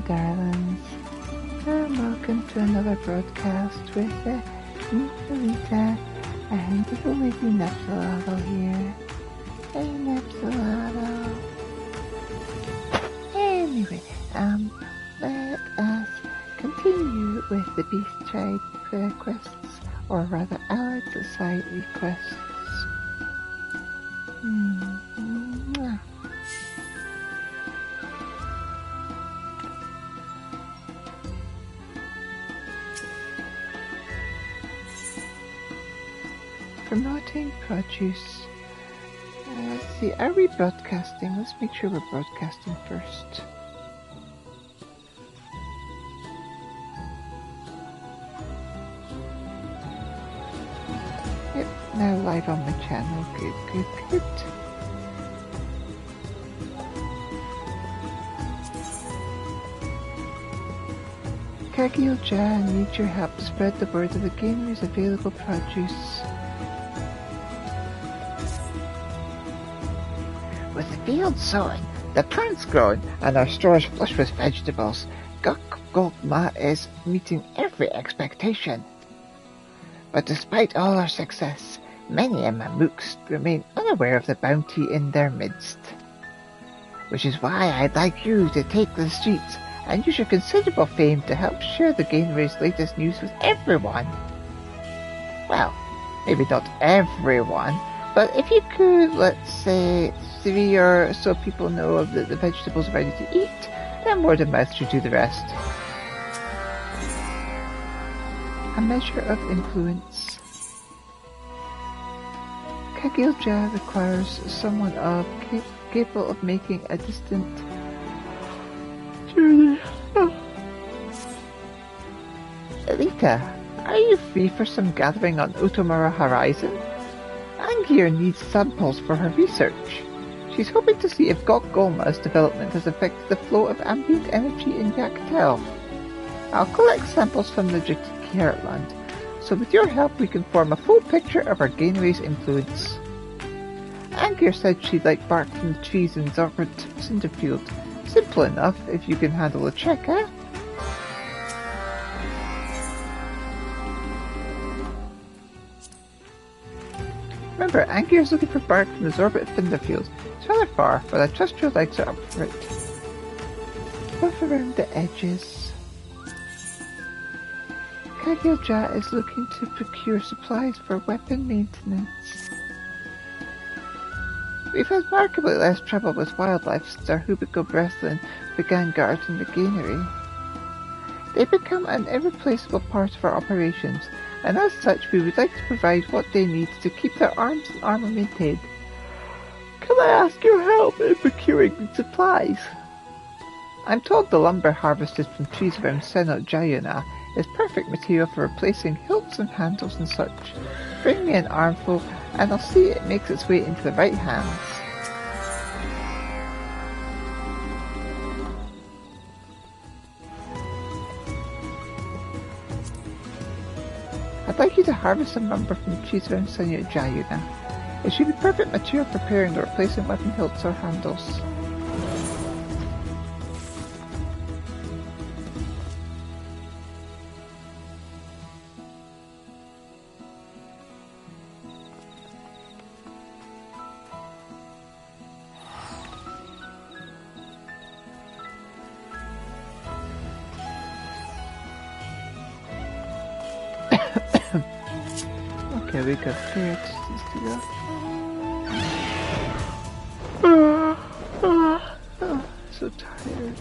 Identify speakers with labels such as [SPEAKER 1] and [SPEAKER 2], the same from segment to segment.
[SPEAKER 1] darlings, and welcome to another broadcast with me, Elita, and little lady Nepsilado here. Hey, Nepsilado. Anyway, let us continue with the Beast Tribe quests, or rather Allied Society quests. Promoting produce. Let's see, are we broadcasting? Let's make sure we're broadcasting first. Yep, now live on my channel. Good. Kagilja needs your help to spread the word of the gamer's available produce. With the fields sowing, the plants growing, and our stores flush with vegetables, Gokgolma is meeting every expectation. But despite all our success, many Mamooks remain unaware of the bounty in their midst. Which is why I'd like you to take the streets and use your considerable fame to help share the Gainway's latest news with everyone. Well, maybe not everyone, but if you could, let's say, 3 or so people know of the vegetables ready to eat, then word of mouth should do the rest. A measure of influence. Kagilja requires someone capable of making a distant journey. Elita, are you free for some gathering on Utomura Horizon? Angier needs samples for her research. She's hoping to see if Gokgolma's development has affected the flow of ambient energy in Yaktel. I'll collect samples from the Draconia land, so with your help we can form a full picture of our Gainway's influence. Angier said she'd like bark from the trees in Zorbert Cinderfield. Simple enough if you can handle a check, eh? Remember, Angier's looking for bark from the Zorbit Cinderfield. It's rather far, but I trust your legs are up for it. Buff around the edges. Kagilja is looking to procure supplies for weapon maintenance. We've had remarkably less trouble with wildlife since our Hubiko Breathlin began guarding the Gainery. They become an irreplaceable part of our operations, and as such we would like to provide what they need to keep their arms and armour maintained. Can I ask your help in procuring the supplies? I'm told the lumber harvested from trees around Senot Jayuna is perfect material for replacing hilts and handles and such. Bring me an armful, and I'll see it makes its way into the right hands. I'd like you to harvest some lumber from the trees around Senot Jayuna. It should be perfect material for repairing or replacing weapon hilts or handles. Okay, we got carrots to go. So tired.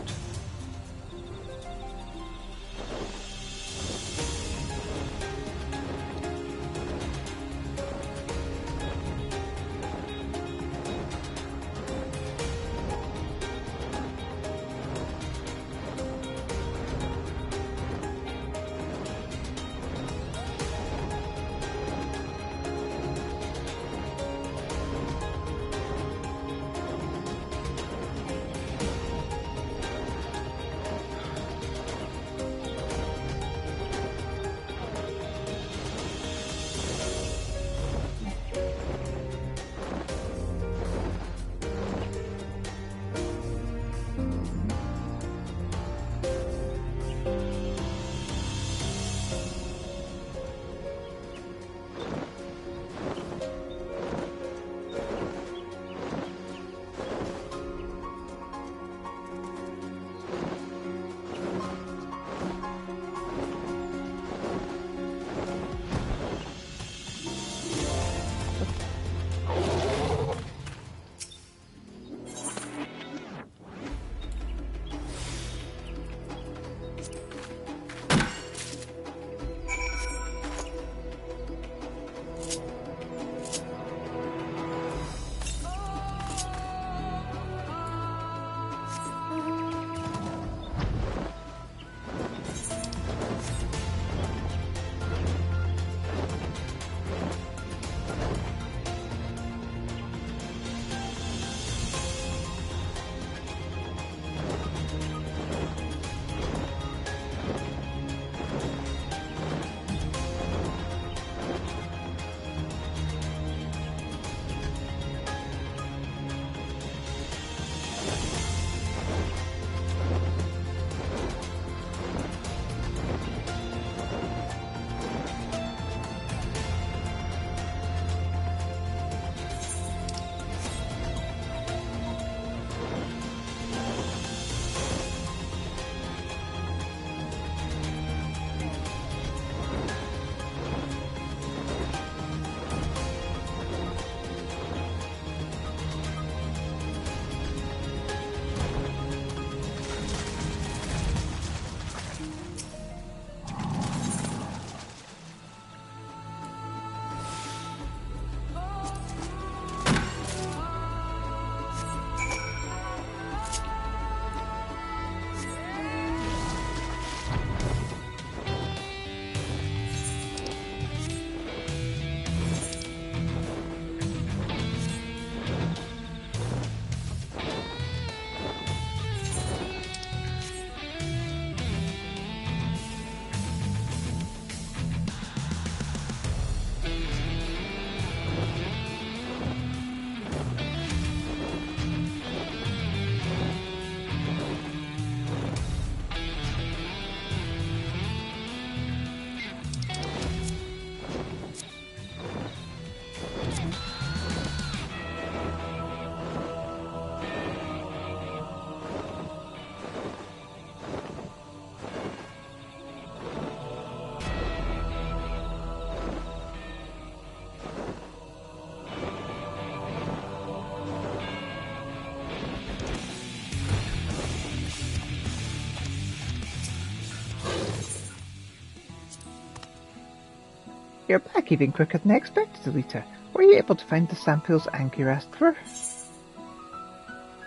[SPEAKER 1] You're back even quicker than I expected, Elita. Were you able to find the samples Angier asked for? A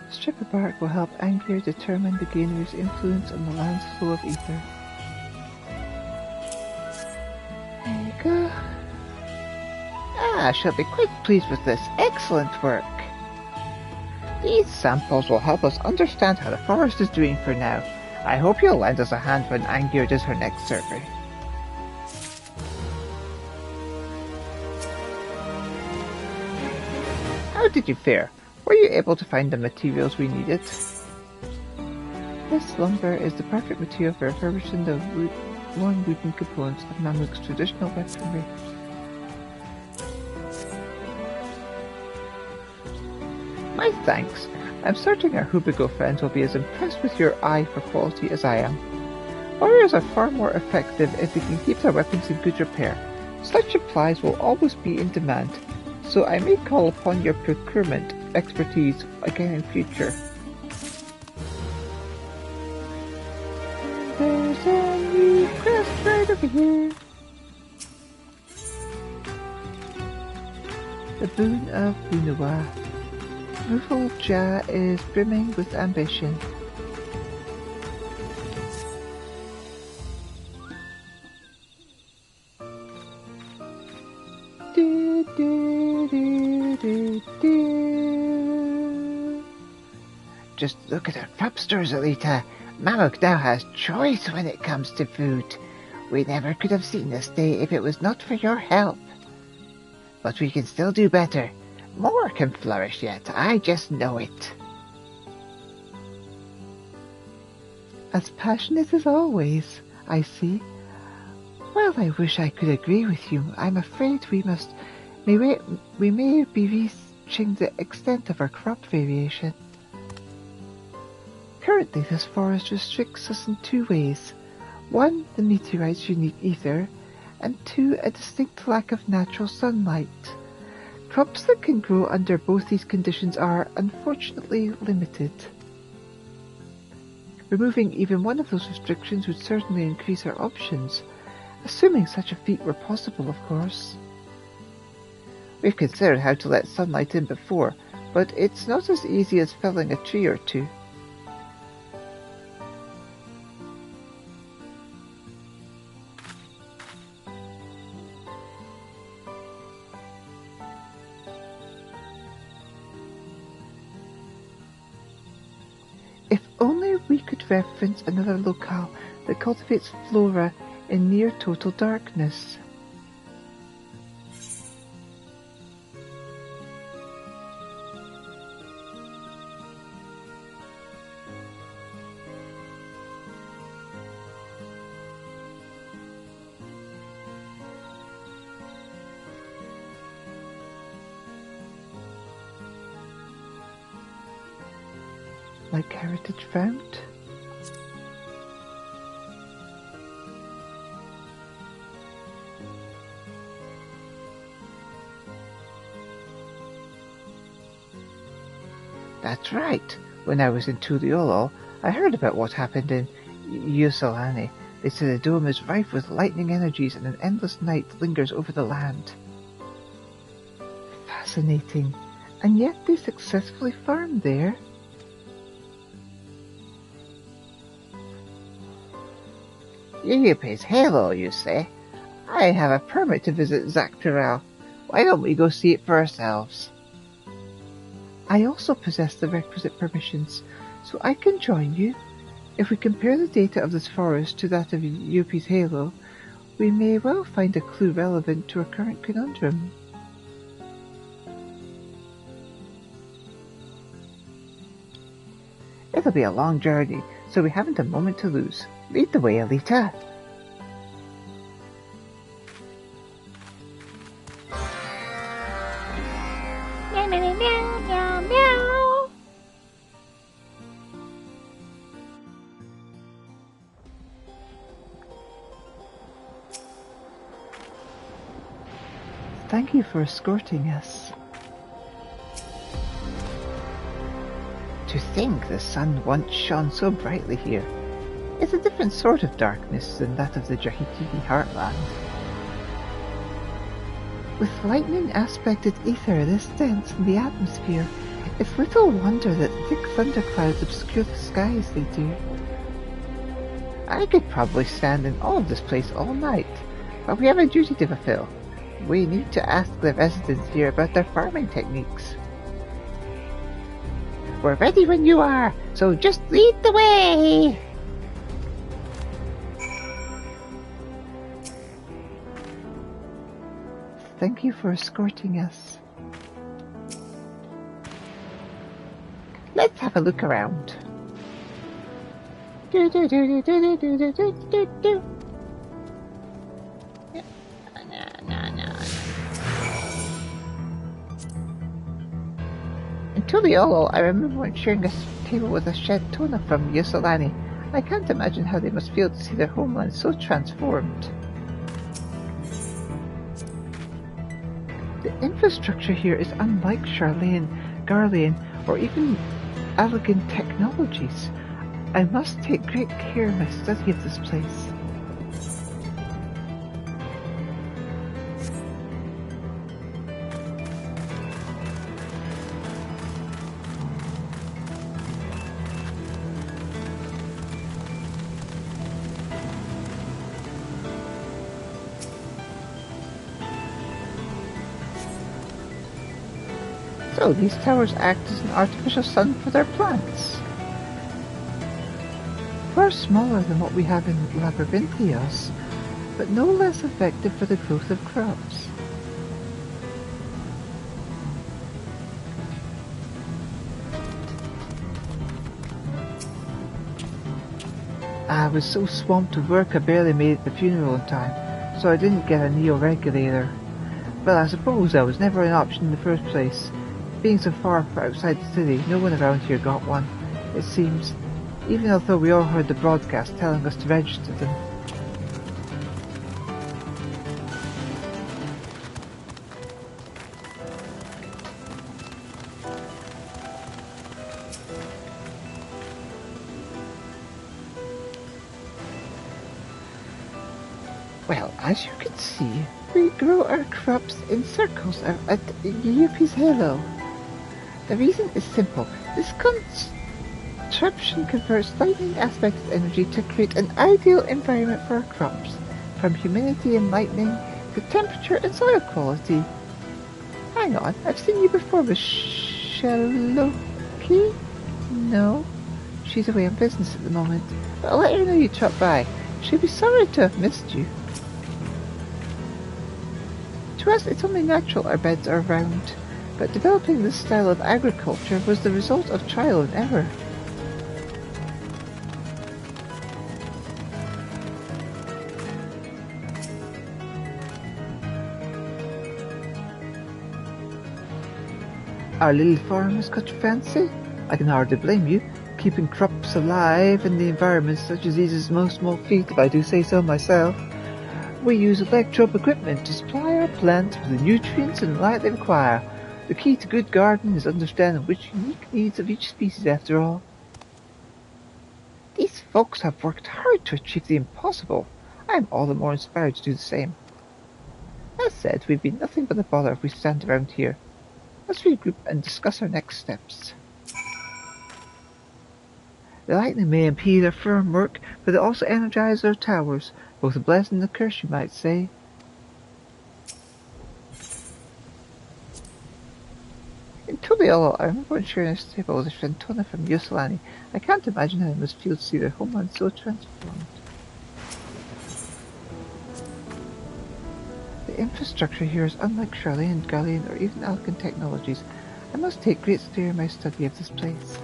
[SPEAKER 1] strip of bark will help Angier determine the gainer's influence on the land's flow of ether. There you go. I shall be quite pleased with this. Excellent work. These samples will help us understand how the forest is doing for now. I hope you'll lend us a hand when Angier does her next survey. How did you fare? Were you able to find the materials we needed? This lumber is the perfect material for refurbishing the worn wooden components of Namuk's traditional weaponry. My thanks. I'm certain our Hubigo friends will be as impressed with your eye for quality as I am. Warriors are far more effective if they can keep their weapons in good repair. Such supplies will always be in demand, so I may call upon your procurement expertise again in future. There's a new quest right over here. The Boon of Bunawa. Rufal-Ja is brimming with ambition. Just look at our crop stores, Elita. Mammoth now has choice when it comes to food. We never could have seen this day if it was not for your help. But we can still do better. More can flourish yet, I just know it. As passionate as always, I see. While I wish I could agree with you, I'm afraid we may be reaching the extent of our crop variation. Currently, this forest restricts us in two ways. One, the meteorite's unique ether, and two, a distinct lack of natural sunlight. Crops that can grow under both these conditions are, unfortunately, limited. Removing even one of those restrictions would certainly increase our options, assuming such a feat were possible, of course. We've considered how to let sunlight in before, but it's not as easy as felling a tree or two. If only we could reference another locale that cultivates flora in near total darkness. Like heritage found? That's right. When I was in Tuliolo, I heard about what happened in Yusalani. They say the dome is rife with lightning energies and an endless night lingers over the land. Fascinating. And yet they successfully farmed there. Yuppie's halo, you say? I have a permit to visit Dawntrail. Why don't we go see it for ourselves? I also possess the requisite permissions, so I can join you. If we compare the data of this forest to that of Yuppie's halo, we may well find a clue relevant to our current conundrum. It'll be a long journey, so we haven't a moment to lose. Lead the way, Elita. Meow, meow, meow, meow, meow. Thank you for escorting us. To think the sun once shone so brightly here. It's a different sort of darkness than that of the Jahikiki heartland. With lightning aspected ether this dense in the atmosphere, it's little wonder that thick thunderclouds obscure the sky as they do. I could probably stand in all of this place all night, but we have a duty to fulfill. We need to ask the residents here about their farming techniques. We're ready when you are, so just lead the way! Thank you for escorting us. Let's have a look around. Do do do do do do do do do do. No. In Tuliolo, I remember when sharing a table with a shed tuna from Yusolani. I can't imagine how they must feel to see their homeland so transformed. The infrastructure here is unlike Charlene, Garlean, or even elegant technologies. I must take great care in my study of this place. So these towers act as an artificial sun for their plants. Far smaller than what we have in Labyrinthios, but no less effective for the growth of crops. I was so swamped with work I barely made it to the funeral in time, so I didn't get a neo-regulator. Well, I suppose that was never an option in the first place. Being so far outside the city, no one around here got one, it seems, even although we all heard the broadcast telling us to register them. Well, as you can see, we grow our crops in circles at Yuppie's halo. The reason is simple. This contraption converts lightning aspect of energy to create an ideal environment for our crops, from humidity and lightning to temperature and soil quality. Hang on, I've seen you before with Shaloki? No, she's away on business at the moment, but I'll let her know you dropped by. She'll be sorry to have missed you. To us, it's only natural our beds are round. But developing this style of agriculture was the result of trial and error. Our little farm has caught your fancy? I can hardly blame you. Keeping crops alive in the environment such as these is no small feat, if I do say so myself. We use electro equipment to supply our plants with the nutrients and light they require. The key to good gardening is understanding which unique needs of each species, after all. These folks have worked hard to achieve the impossible. I am all the more inspired to do the same. That said, we'd be nothing but a bother if we stand around here. Let's regroup and discuss our next steps. The lightning may impede our firm work, but it also energizes our towers, both a blessing and a curse, you might say. In Tuliolo, I remember when sharing a table with a friend Tona from Yusolani. I can't imagine how they must feel to see their homeland so transformed. The infrastructure here is unlike Charlene, Gallian, or even Alcan technologies. I must take great care in my study of this place.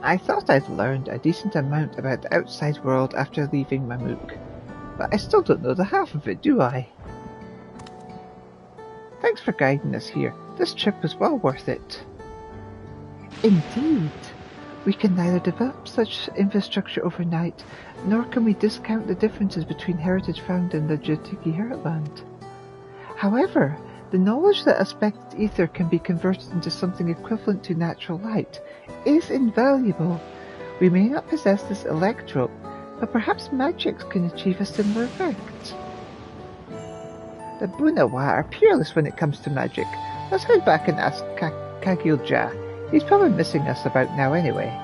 [SPEAKER 1] I thought I'd learned a decent amount about the outside world after leaving Mamook, but I still don't know the half of it, do I? Thanks for guiding us here. This trip was well worth it. Indeed. We can neither develop such infrastructure overnight, nor can we discount the differences between heritage found in the Jatiki Heartland. However, the knowledge that a spectral ether can be converted into something equivalent to natural light is invaluable. We may not possess this electrope, but perhaps magics can achieve a similar effect. The Bunawa are peerless when it comes to magic. Let's head back and ask Kagilja. He's probably missing us about now anyway.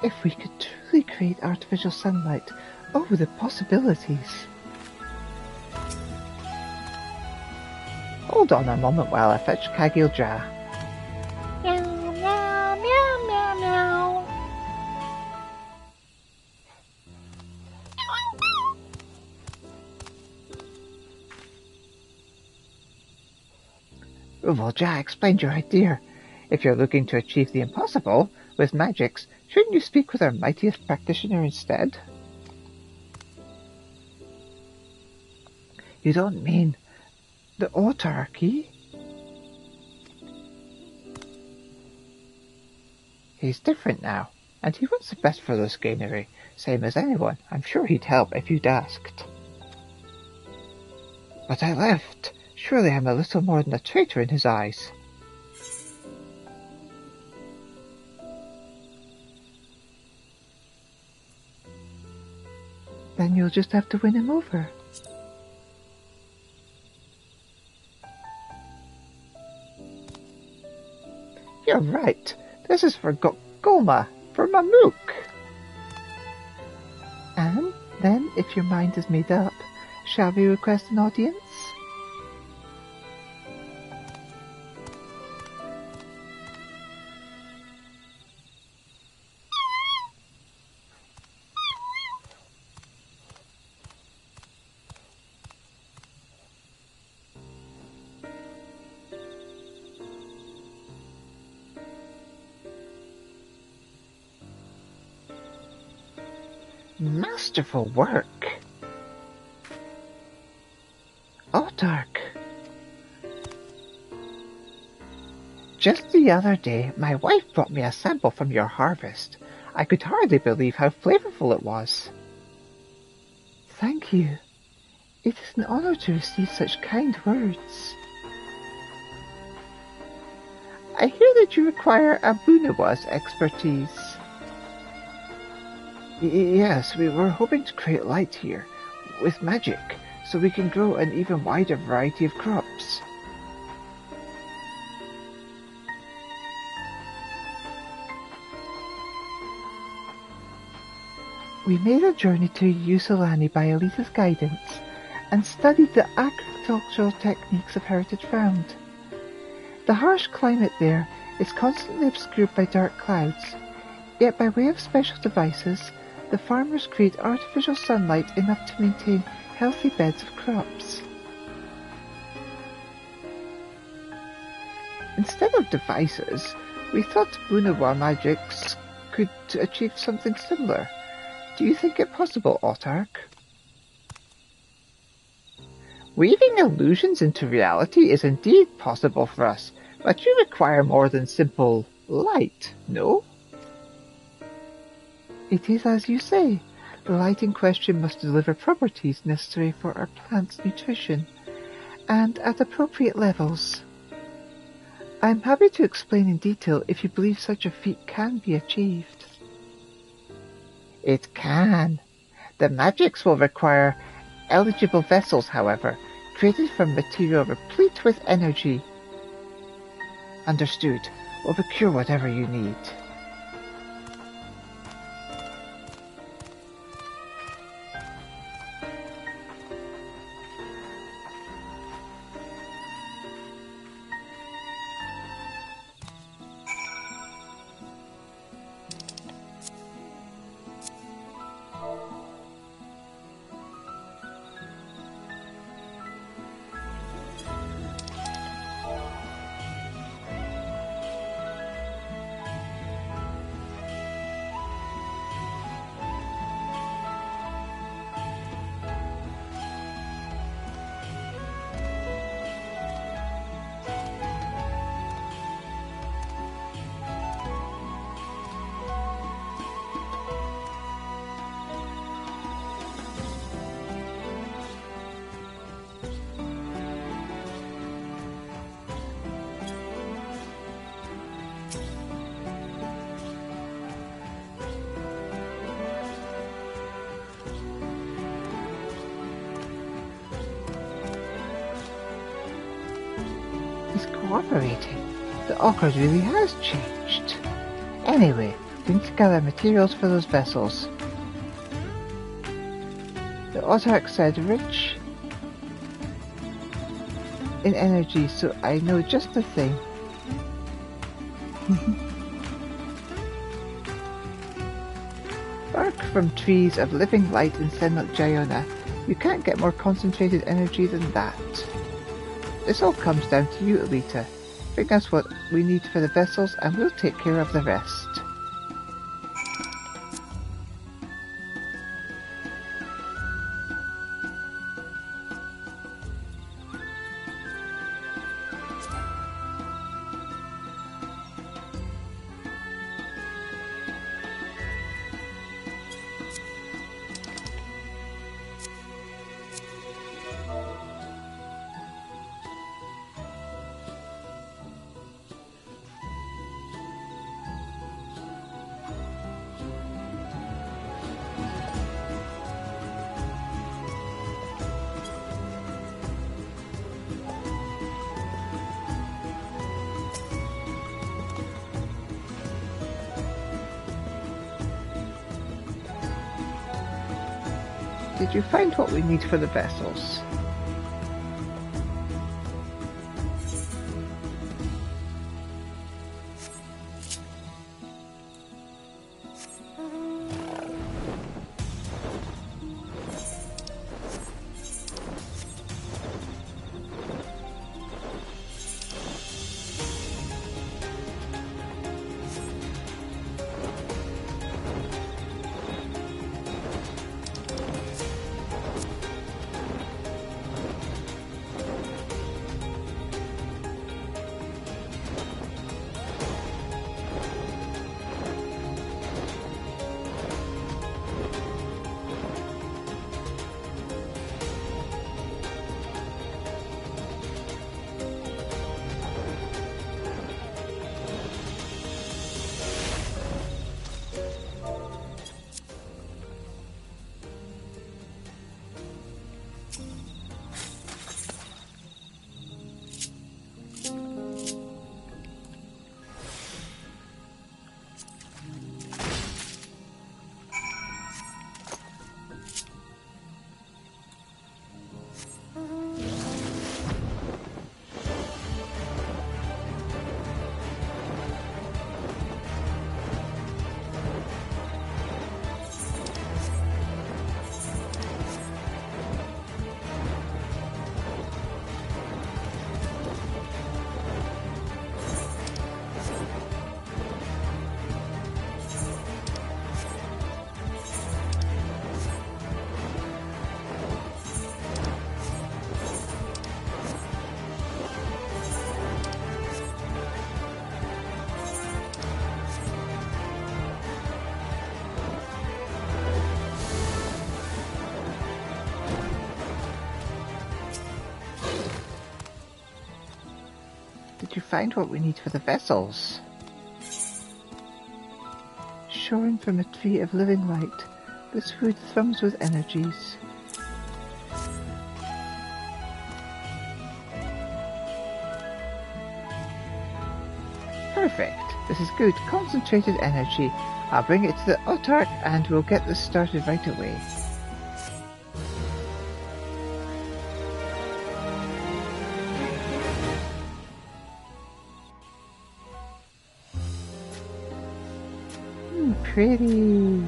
[SPEAKER 1] If we could truly create artificial sunlight, oh, the possibilities! Hold on a moment while I fetch Kagilja.
[SPEAKER 2] Meow, meow, meow, meow, meow.
[SPEAKER 1] Ruvalja explained your idea. If you're looking to achieve the impossible with magics, shouldn't you speak with our mightiest practitioner instead? You don't mean the autarky? He's different now, and he wants the best for the scanery, same as anyone. I'm sure he'd help if you'd asked. But I left. Surely I'm a little more than a traitor in his eyes. Then you'll just have to win him over. You're right. This is for Golma, for Mamook. And then, if your mind is made up, shall we request an audience? Masterful work. Autark. Just the other day, my wife brought me a sample from your harvest. I could hardly believe how flavorful it was. Thank you. It is an honor to receive such kind words. I hear that you require Abunawa's expertise. Yes, we were hoping to create light here, with magic, so we can grow an even wider variety of crops. We made a journey to Usulani by Elita's guidance, and studied the agricultural techniques of heritage found. The harsh climate there is constantly obscured by dark clouds, yet by way of special devices, the farmers create artificial sunlight enough to maintain healthy beds of crops. Instead of devices, we thought Bunawa magics could achieve something similar. Do you think it possible, Autark? Weaving illusions into reality is indeed possible for us, but you require more than simple light, no? It is as you say. The light in question must deliver properties necessary for our plant's nutrition, and at appropriate levels. I am happy to explain in detail if you believe such a feat can be achieved. It can. The magics will require eligible vessels, however, created from material replete with energy. Understood. We'll procure whatever you need. He's cooperating. The Orchard really has changed. Anyway, we need to gather materials for those vessels. The autarch said rich in energy, so I know just the thing. Bark from trees of living light in Draconia. You can't get more concentrated energy than that. This all comes down to you, Elita. Bring us what we need for the vessels and we'll take care of the rest. Did you find what we need for the vessels? Did you find what we need for the vessels? Shorn from a tree of living light, this food thrums with energies. Perfect. This is good, concentrated energy. I'll bring it to the autarch and we'll get this started right away. Pretty.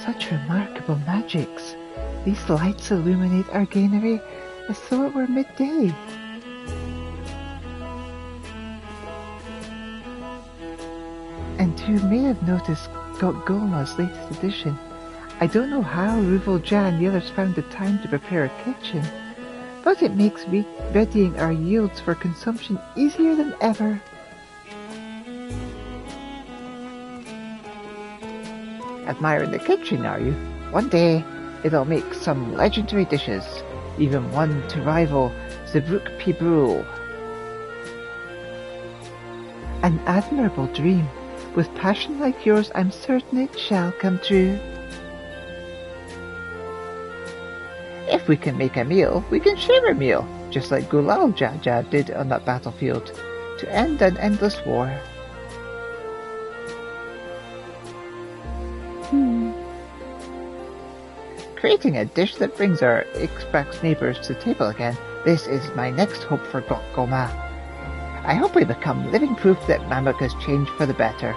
[SPEAKER 1] Such remarkable magics. These lights illuminate our granary as though it were midday. two may have noticed Golma's latest addition. I don't know how Ruvalja and the others found the time to prepare a kitchen, but it makes readying our yields for consumption easier than ever. Admiring the kitchen, are you? One day, it'll make some legendary dishes, even one to rival Zebruk Pibrul. An admirable dream. With passion like yours, I'm certain it shall come true. If we can make a meal, we can share a meal, just like Gulal Jaja did on that battlefield, to end an endless war. Creating a dish that brings our Ixbrax neighbours to the table again, this is my next hope for Goma. I hope we become living proof that Mammoth has changed for the better.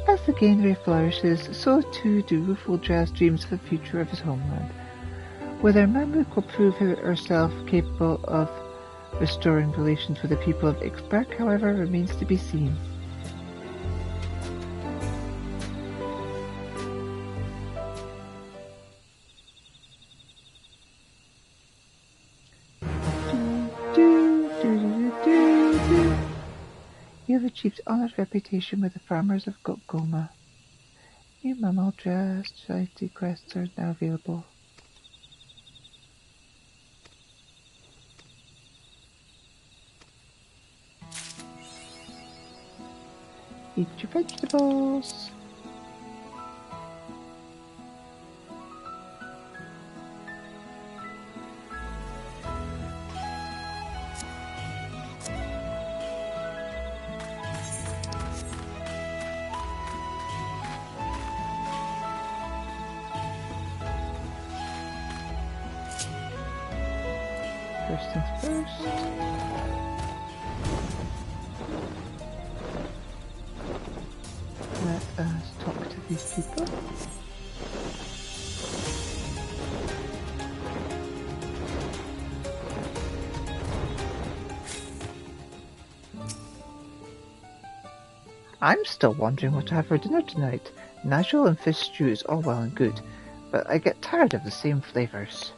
[SPEAKER 1] As the Gainray flourishes, so too do Rufaldra's dreams of the future of his homeland. Whether Mammoth will prove herself capable of restoring relations with the people of Ixbrax, however, remains to be seen. You have achieved honoured reputation with the farmers of Goma. New Mammoth society quests are now available. Eat your vegetables. First things first. Let us talk to these people. I'm still wondering what to have for dinner tonight. Nigel and fish stew is all well and good, but I get tired of the same flavours.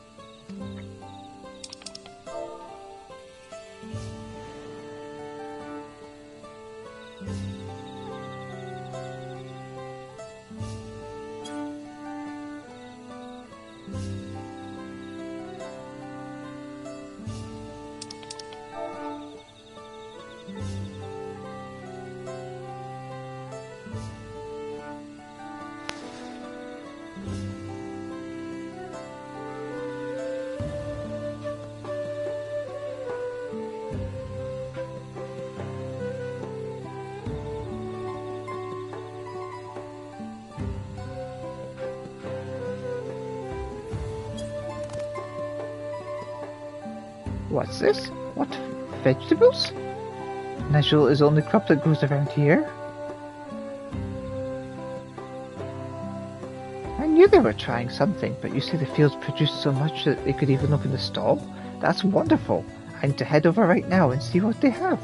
[SPEAKER 1] What's this? What? Vegetables? Nigel is the only crop that grows around here. I knew they were trying something, but you say the fields produce so much that they could even open the stall? That's wonderful. I need to head over right now and see what they have.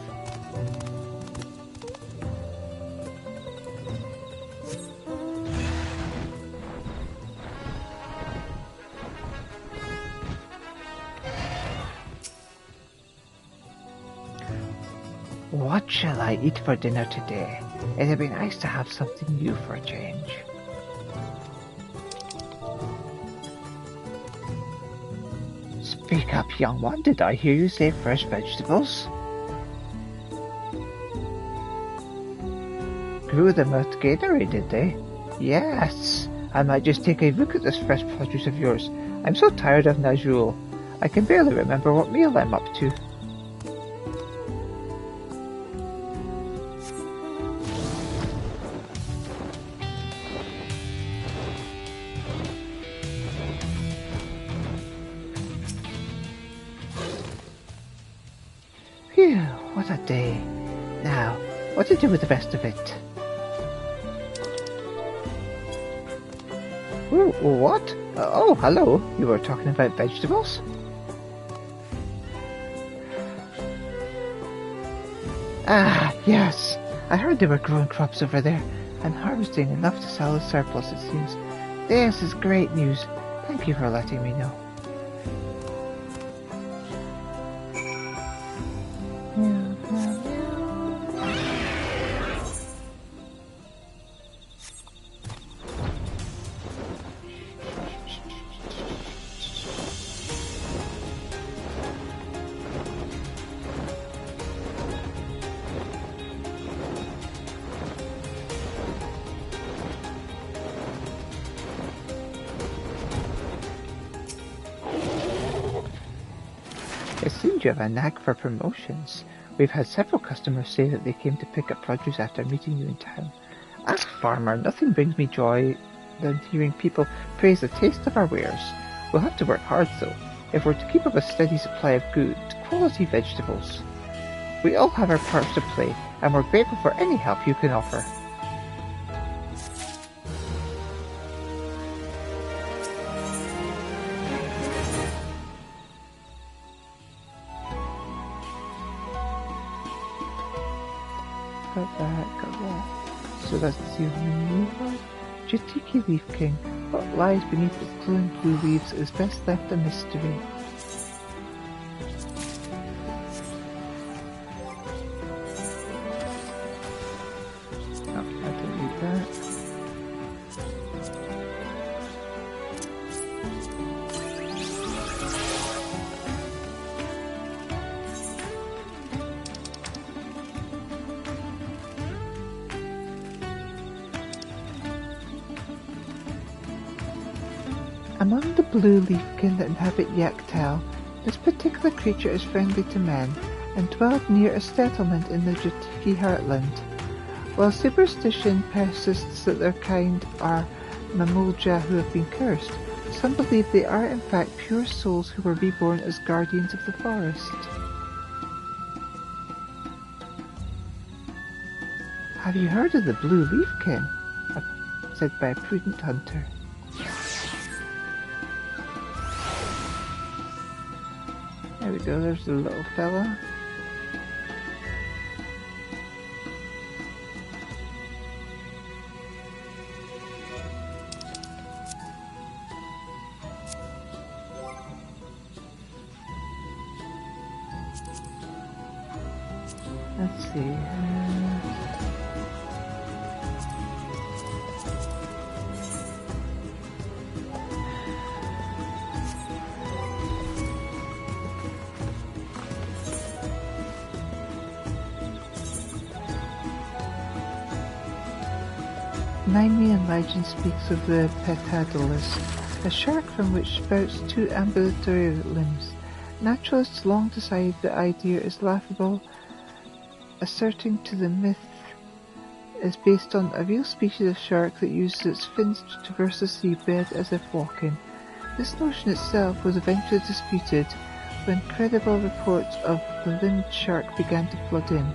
[SPEAKER 1] What shall I eat for dinner today? It'd be nice to have something new for a change. Speak up, young one. Did I hear you say fresh vegetables? Grew them at Gatorade, did they? Yes. I might just take a look at this fresh produce of yours. I'm so tired of Najul. I can barely remember what meal I'm up to. Phew, what a day. Now, what to do with the rest of it? Ooh, what? Oh, hello. You were talking about vegetables? Ah, yes. I heard they were growing crops over there and harvesting enough to sell as surplus, it seems. This is great news. Thank you for letting me know. It seems you have a knack for promotions. We've had several customers say that they came to pick up produce after meeting you in town. As a farmer, nothing brings me joy than hearing people praise the taste of our wares. We'll have to work hard, though, if we're to keep up a steady supply of good, quality vegetables. We all have our parts to play, and we're grateful for any help you can offer. Got that. So that's the new one. Jatiki Leaf King. What lies beneath its glowing blue leaves is best left a mystery. Oh, I don't need that. Among the blue leafkin that inhabit Yaktal, this particular creature is friendly to men and dwelled near a settlement in the Jatiki heartland. While superstition persists that their kind are Mamulja who have been cursed, some believe they are in fact pure souls who were reborn as guardians of the forest. Have you heard of the blue leafkin? Said by a prudent hunter. There we go, there's the little fella. Let's see. Nemean legend speaks of the Petadolus, a shark from which sprouts two ambulatory limbs. Naturalists long decide the idea is laughable, asserting to the myth is based on a real species of shark that uses its fins to traverse the seabed as if walking. This notion itself was eventually disputed when credible reports of the limbed shark began to flood in.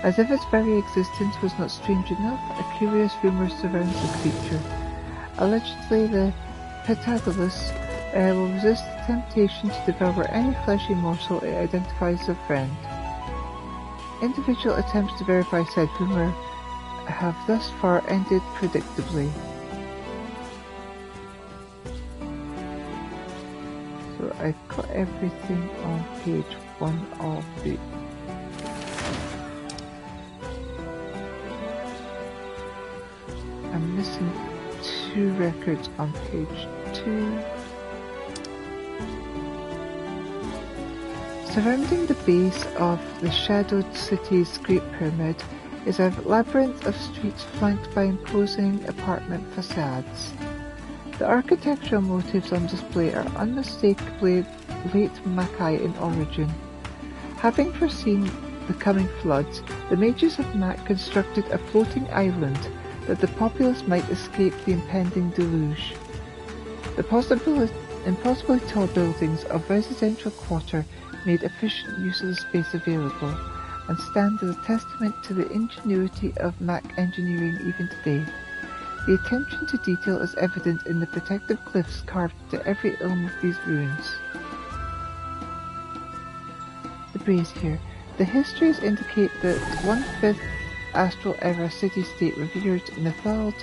[SPEAKER 1] As if its very existence was not strange enough, a curious rumour surrounds the creature. Allegedly, the Petadolus will resist the temptation to devour any fleshy morsel it identifies as a friend. Individual attempts to verify said rumour have thus far ended predictably. So I've got everything on page 1 of the I'm missing 2 records on page 2. Surrounding the base of the shadowed city's Great Pyramid is a labyrinth of streets flanked by imposing apartment facades. The architectural motifs on display are unmistakably late Mackay in origin. Having foreseen the coming floods, the mages of Mac constructed a floating island that the populace might escape the impending deluge. The impossibly tall buildings of residential quarter made efficient use of the space available, and stand as a testament to the ingenuity of Mac engineering even today. The attention to detail is evident in the protective glyphs carved into every elm of these ruins. The brazier. The histories indicate that 1/5 astral era city-state revered in the Veld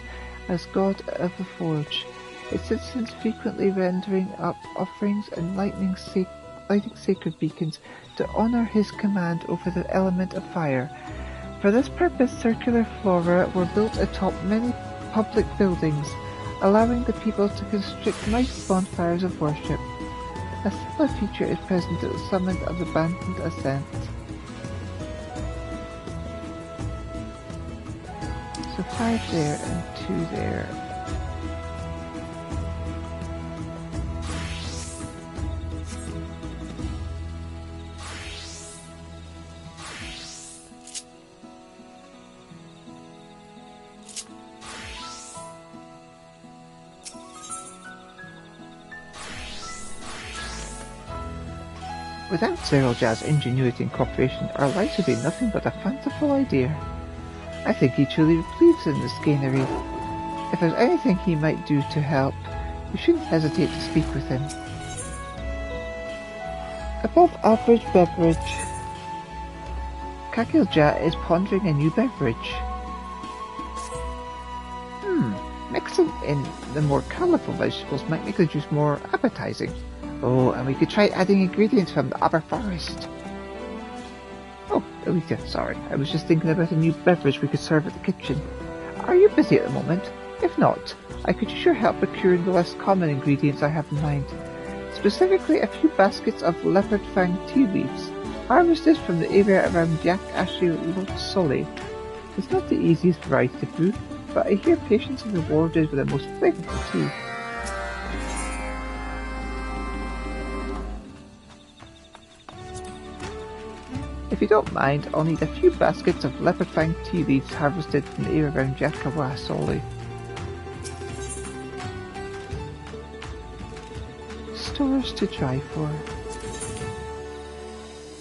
[SPEAKER 1] as god of the forge, its citizens frequently rendering up offerings and lighting sacred beacons to honor his command over the element of fire. For this purpose, circular flora were built atop many public buildings, allowing the people to construct nice bonfires of worship. A similar feature is present at the summit of the abandoned ascent. So 5 there and 2 there. Without Zeralja's ingenuity and cooperation, our lives would be nothing but a fanciful idea. I think he truly believes in this scannery. If there's anything he might do to help, you shouldn't hesitate to speak with him. Above average beverage. Kakilja is pondering a new beverage. Mixing in the more colourful vegetables might make the juice more appetizing. Oh, and we could try adding ingredients from the upper forest. Oh, Elita, sorry. I was just thinking about a new beverage we could serve at the kitchen. Are you busy at the moment? If not, I could use your help procuring the less common ingredients I have in mind. Specifically, a few baskets of leopard fang tea leaves, harvested from the area around Yak Ashi Sole. It's not the easiest variety to brew, but I hear patients are rewarded with the most flavorful tea. If you don't mind, I'll need a few baskets of leopard fang tea leaves harvested from the area around Yakawa Sole. Stores to try for.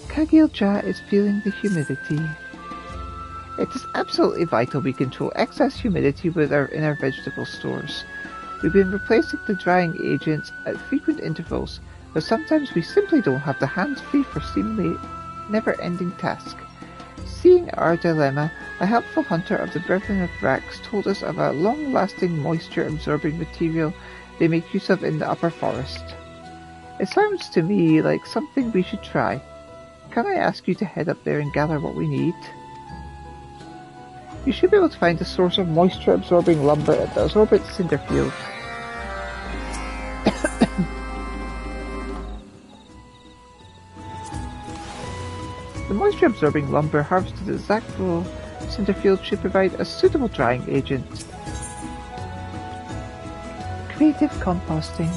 [SPEAKER 1] Kagilja is feeling the humidity. It is absolutely vital we control excess humidity in our vegetable stores. We've been replacing the drying agents at frequent intervals, but sometimes we simply don't have the hands free for seemingly never-ending task. Seeing our dilemma, a helpful hunter of the Brethren of Vrax told us of a long-lasting moisture-absorbing material they make use of in the upper forest. It sounds to me like something we should try. Can I ask you to head up there and gather what we need? You should be able to find a source of moisture-absorbing lumber at the Absorbent Cinder Field. The moisture-absorbing lumber harvested at Zachville Cinderfield should provide a suitable drying agent. Creative composting.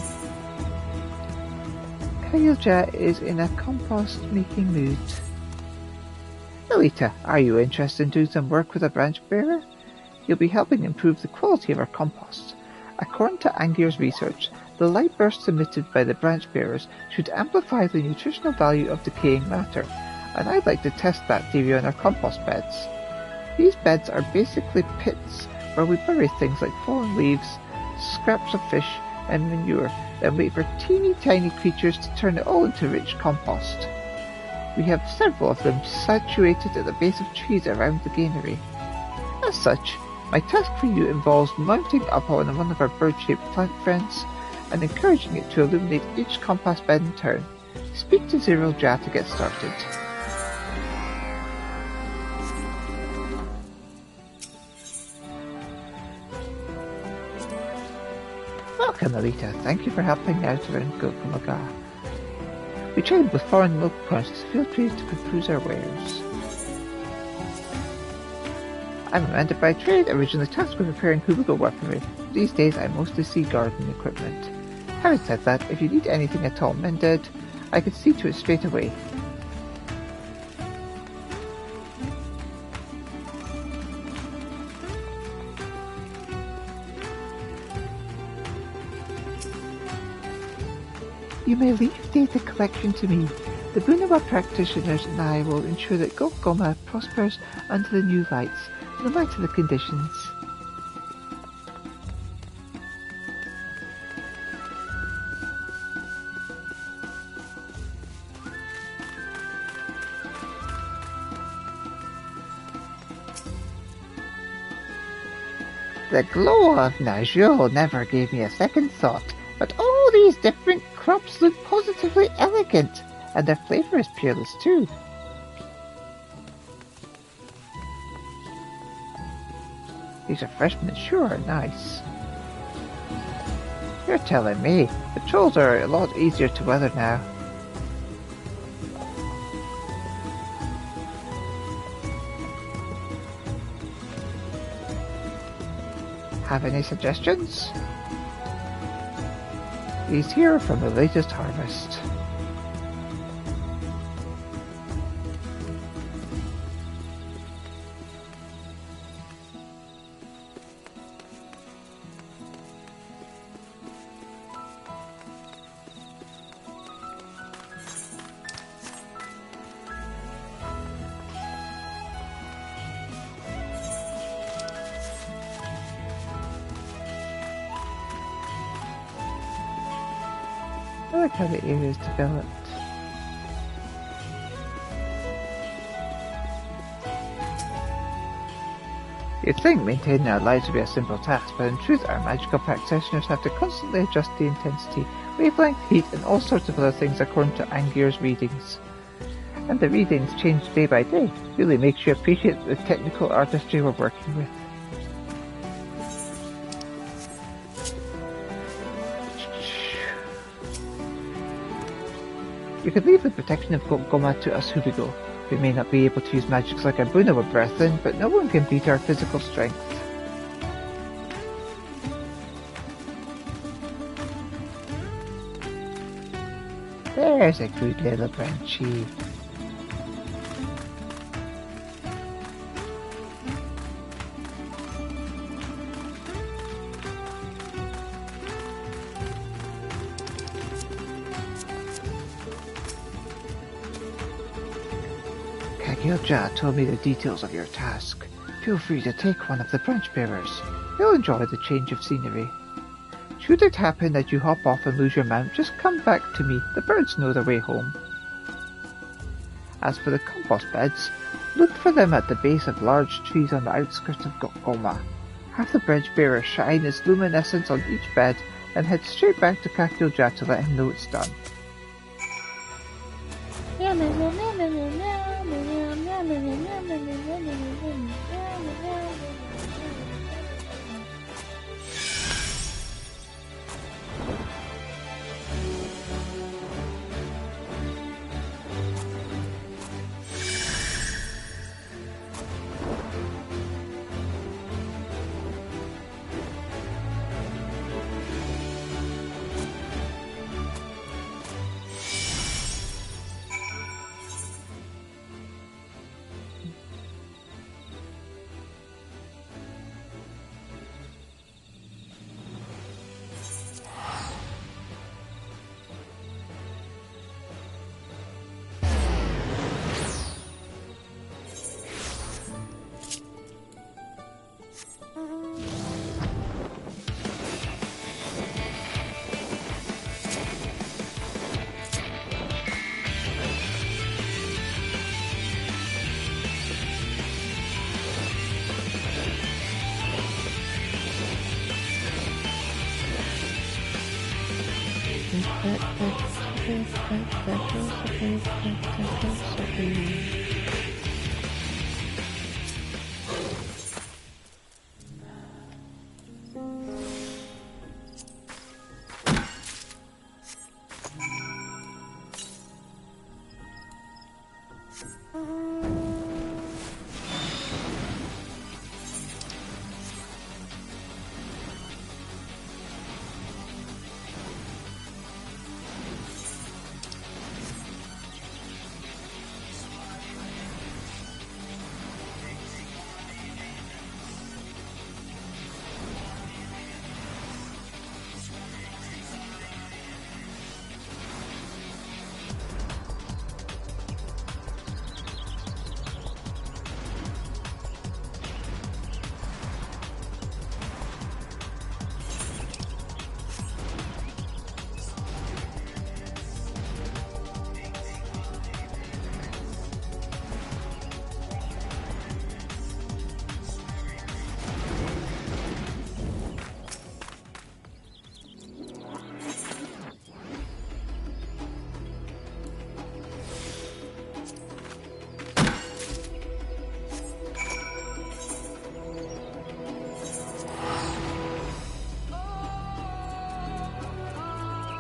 [SPEAKER 1] Kayilja is in a compost-making mood. Elita, are you interested in doing some work with a branch bearer? You'll be helping improve the quality of our compost. According to Angier's research, the light bursts emitted by the branch bearers should amplify the nutritional value of decaying matter, and I'd like to test that theory on our compost beds. These beds are basically pits where we bury things like fallen leaves, scraps of fish, and manure, then wait for teeny tiny creatures to turn it all into rich compost. We have several of them situated at the base of trees around the granary. As such, my task for you involves mounting up on one of our bird-shaped plant friends and encouraging it to illuminate each compost bed in turn. Speak to Zeralja to get started. Welcome, Elita. Thank you for helping out around Gokamaga. We trade with foreign milk points, so feel free to peruse our wares. I'm Amanda by trade, originally tasked with repairing Hubugo weaponry. These days I mostly see garden equipment. Having said that, if you need anything at all mended, I could see to it straight away. You may leave data collection to me. The Bunawa practitioners and I will ensure that Gokgoma prospers under the new lights, no matter the conditions. The glow of Najul never gave me a second thought, but all these different crops look positively elegant, and their flavor is peerless too. These refreshments sure are nice. You're telling me, the trolls are a lot easier to weather now. Have any suggestions? These here are from the latest harvest. I like how the area is developed. You'd think maintaining our lives would be a simple task, but in truth our magical practitioners have to constantly adjust the intensity, wavelength, heat, and all sorts of other things according to Angier's readings. And the readings change day by day. Really makes you appreciate the technical artistry we're working with. You could leave the protection of Goma to us Hubigo. We may not be able to use magics like Arbuna were breathed in, but no one can beat our physical strength. There's a good little Branchy. Kagilja told me the details of your task. Feel free to take one of the branch bearers. You'll enjoy the change of scenery. Should it happen that you hop off and lose your mount, just come back to me. The birds know their way home. As for the compost beds, look for them at the base of large trees on the outskirts of Gokoma. Have the branch bearer shine its luminescence on each bed and head straight back to Kakilja to let him know it's done.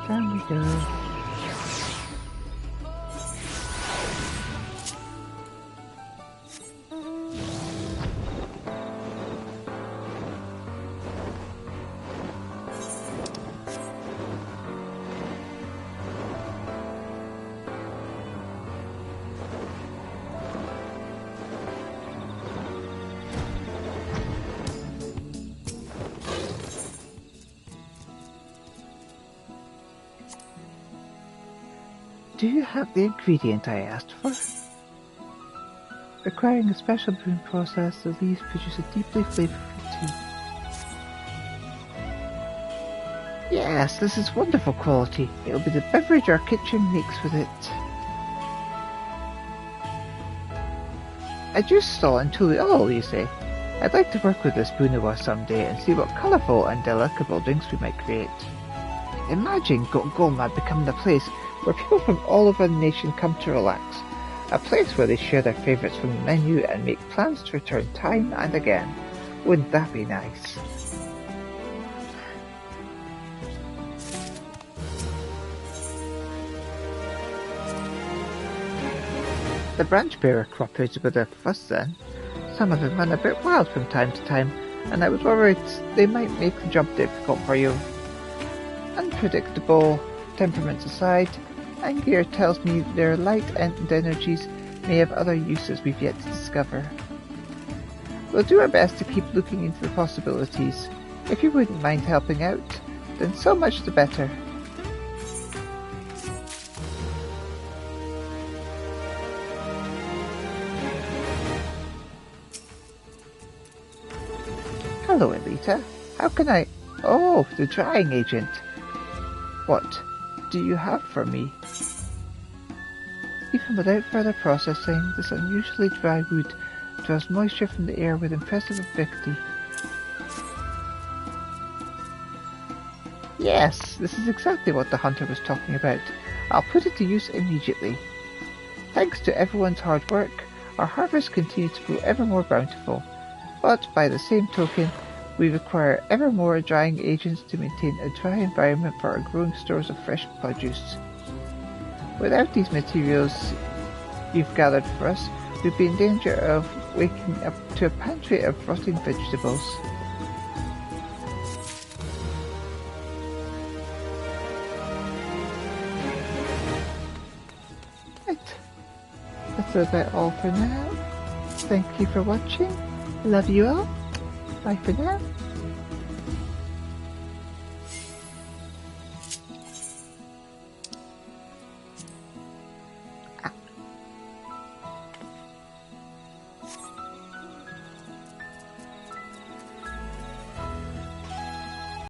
[SPEAKER 1] Down we go. Do you have the ingredient I asked for? Requiring a special brewing process, the leaves produce a deeply flavorful tea. Yes, this is wonderful quality. It'll be the beverage our kitchen makes with it. A juice stall in Tully, you say? I'd like to work with this Bunawa someday and see what colourful and delectable drinks we might create. Imagine Golma becoming a place where people from all over the nation come to relax. A place where they share their favourites from the menu and make plans to return time and again. Wouldn't that be nice? The branch bearer cooperated with their fuss then. Some of them run a bit wild from time to time, and I was worried they might make the job difficult for you. Unpredictable temperaments aside, Angier tells me their light-end energies may have other uses we've yet to discover. We'll do our best to keep looking into the possibilities. If you wouldn't mind helping out, then so much the better. Hello, Elita. How can I... Oh, the drying agent. What do you have for me? Even without further processing, this unusually dry wood draws moisture from the air with impressive rapidity. Yes, this is exactly what the hunter was talking about. I'll put it to use immediately. Thanks to everyone's hard work, our harvests continue to grow ever more bountiful. But by the same token, we require ever more drying agents to maintain a dry environment for our growing stores of fresh produce. Without these materials you've gathered for us, we'd be in danger of waking up to a pantry of rotting vegetables. Right. That's about all for now. Thank you for watching. Love you all. Bye for now.